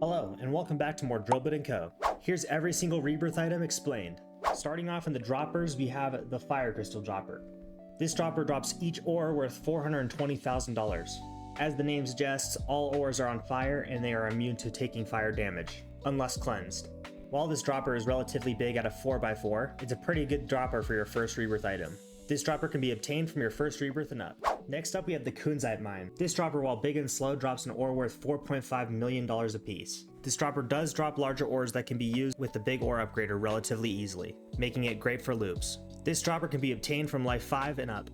Hello, and welcome back to more Drillbit & Co. Here's every single rebirth item explained. Starting off in the droppers, we have the Fire Crystal Dropper. This dropper drops each ore worth $420,000. As the name suggests, all ores are on fire and they are immune to taking fire damage, unless cleansed. While this dropper is relatively big at a 4x4, it's a pretty good dropper for your first rebirth item. This dropper can be obtained from your first rebirth and up. Next up we have the Kunzite Mine. This dropper, while big and slow, drops an ore worth $4.5 million a piece. This dropper does drop larger ores that can be used with the big ore upgrader relatively easily, making it great for loops. This dropper can be obtained from life 5 and up.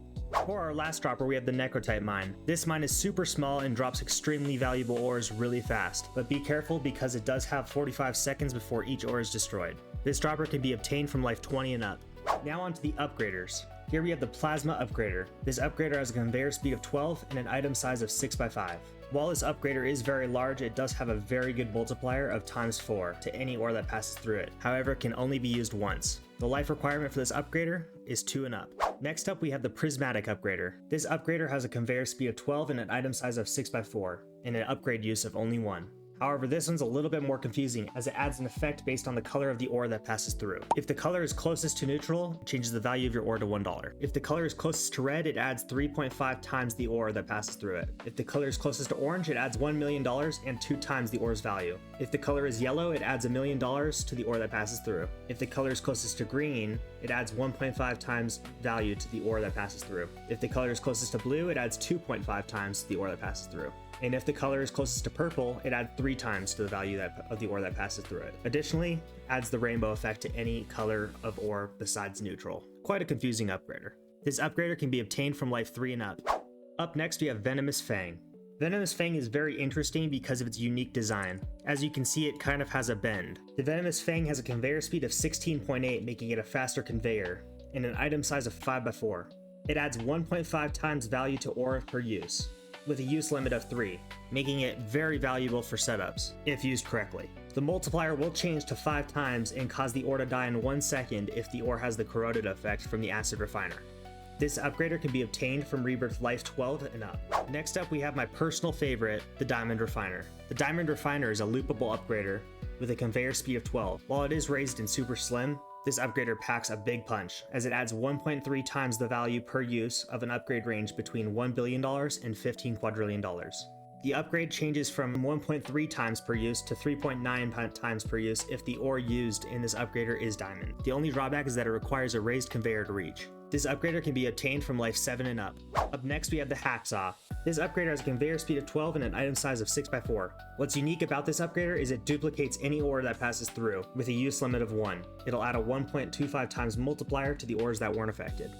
For our last dropper we have the Necrotite Mine. This mine is super small and drops extremely valuable ores really fast, but be careful because it does have 45 seconds before each ore is destroyed. This dropper can be obtained from life 20 and up. Now on to the upgraders. Here we have the Plasma Upgrader. This upgrader has a conveyor speed of 12 and an item size of 6x5. While this upgrader is very large, it does have a very good multiplier of ×4 to any ore that passes through it. However, it can only be used once. The life requirement for this upgrader is 2 and up. Next up we have the Prismatic Upgrader. This upgrader has a conveyor speed of 12 and an item size of 6x4, and an upgrade use of only 1. However, this one's a little bit more confusing as it adds an effect based on the color of the ore that passes through. If the color is closest to neutral, it changes the value of your ore to $1. If the color is closest to red, it adds 3.5 times the ore that passes through it. If the color is closest to orange, it adds $1 million and 2 times the ore's value. If the color is yellow, it adds $1 million to the ore that passes through. If the color is closest to green, it adds 1.5 times value to the ore that passes through. If the color is closest to blue, it adds 2.5 times the ore that passes through. And if the color is closest to purple, it adds 3 times to the value of the ore that passes through it. Additionally, adds the rainbow effect to any color of ore besides neutral. Quite a confusing upgrader. This upgrader can be obtained from life 3 and up. Up next we have Venomous Fang. Venomous Fang is very interesting because of its unique design. As you can see, it kind of has a bend. The Venomous Fang has a conveyor speed of 16.8, making it a faster conveyor, and an item size of 5x4. It adds 1.5 times value to ore per use, with a use limit of 3, making it very valuable for setups, if used correctly. The multiplier will change to 5 times and cause the ore to die in 1 second if the ore has the corroded effect from the acid refiner. This upgrader can be obtained from Rebirth Life 12 and up. Next up we have my personal favorite, the Diamond Refiner. The Diamond Refiner is a loopable upgrader with a conveyor speed of 12. While it is raised and super slim, this upgrader packs a big punch, as it adds 1.3 times the value per use of an upgrade range between $1 billion and $15 quadrillion. The upgrade changes from 1.3 times per use to 3.9 times per use if the ore used in this upgrader is diamond. The only drawback is that it requires a raised conveyor to reach. This upgrader can be obtained from life 7 and up. Up next we have the Hacksaw. This upgrader has a conveyor speed of 12 and an item size of 6x4. What's unique about this upgrader is it duplicates any ore that passes through, with a use limit of 1. It'll add a 1.25 times multiplier to the ores that weren't affected.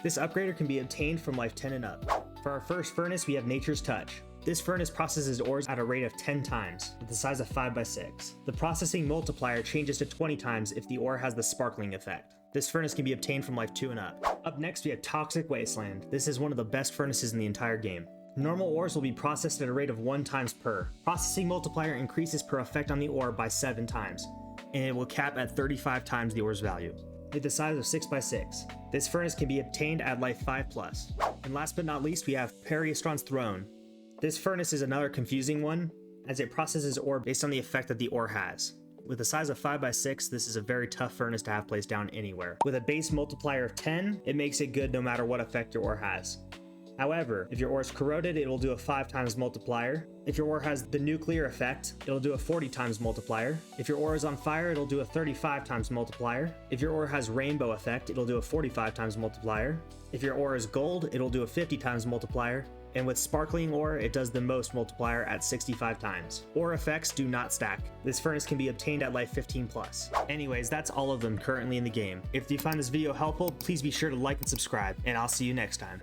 This upgrader can be obtained from life 10 and up. For our first furnace we have Nature's Touch. This furnace processes ores at a rate of 10 times, with a size of 5x6. The processing multiplier changes to 20 times if the ore has the sparkling effect. This furnace can be obtained from life 2 and up. Up next we have Toxic Wasteland. This is one of the best furnaces in the entire game. Normal ores will be processed at a rate of 1 times per. Processing multiplier increases per effect on the ore by 7 times, and it will cap at 35 times the ore's value. With a size of 6x6. This furnace can be obtained at life 5+. And last but not least we have Periastron's Throne. This furnace is another confusing one, as it processes ore based on the effect that the ore has. With a size of 5x6, this is a very tough furnace to have placed down anywhere. With a base multiplier of 10, it makes it good no matter what effect your ore has. However, if your ore is corroded, it will do a 5 times multiplier. If your ore has the nuclear effect, it'll do a 40 times multiplier. If your ore is on fire, it'll do a 35 times multiplier. If your ore has rainbow effect, it'll do a 45 times multiplier. If your ore is gold, it'll do a 50 times multiplier. And with sparkling ore, it does the most multiplier at 65 times. Ore effects do not stack. This furnace can be obtained at life 15+. Anyways, that's all of them currently in the game. If you find this video helpful, please be sure to like and subscribe, and I'll see you next time.